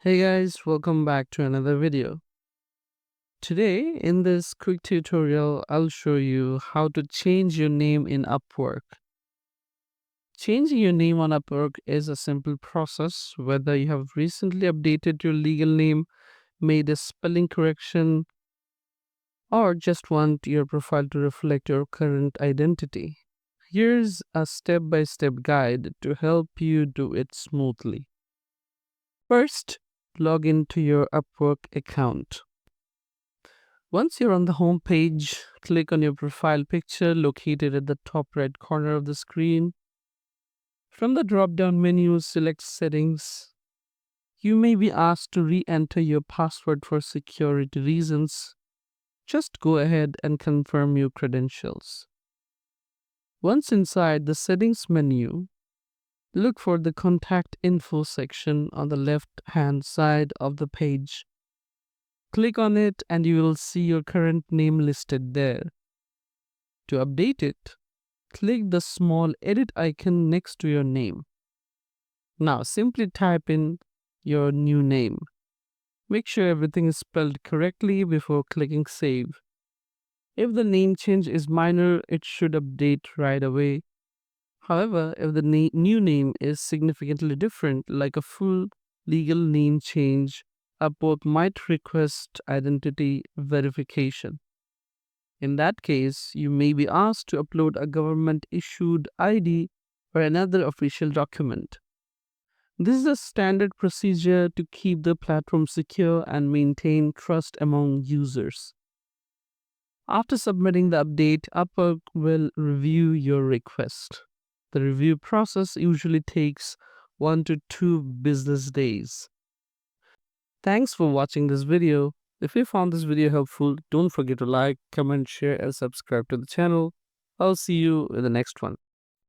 Hey guys, welcome back to another video. Today in this quick tutorial, I'll show you how to change your name in Upwork. Changing your name on Upwork is a simple process whether you have recently updated your legal name, made a spelling correction, or just want your profile to reflect your current identity. Here's a step-by-step guide to help you do it smoothly. First, log into your Upwork account. Once you're on the home page, click on your profile picture located at the top right corner of the screen. From the drop-down menu, select Settings. You may be asked to re-enter your password for security reasons. Just go ahead and confirm your credentials. Once inside the Settings menu, look for the Contact Info section on the left-hand side of the page. Click on it and you will see your current name listed there. To update it, click the small edit icon next to your name. Now simply type in your new name. Make sure everything is spelled correctly before clicking save. If the name change is minor, it should update right away. However, if the new name is significantly different, like a full legal name change, Upwork might request identity verification. In that case, you may be asked to upload a government-issued ID or another official document. This is a standard procedure to keep the platform secure and maintain trust among users. After submitting the update, Upwork will review your request. The review process usually takes 1 to 2 business days. Thanks for watching this video. If you found this video helpful, don't forget to like, comment, share, and subscribe to the channel. I'll see you in the next one.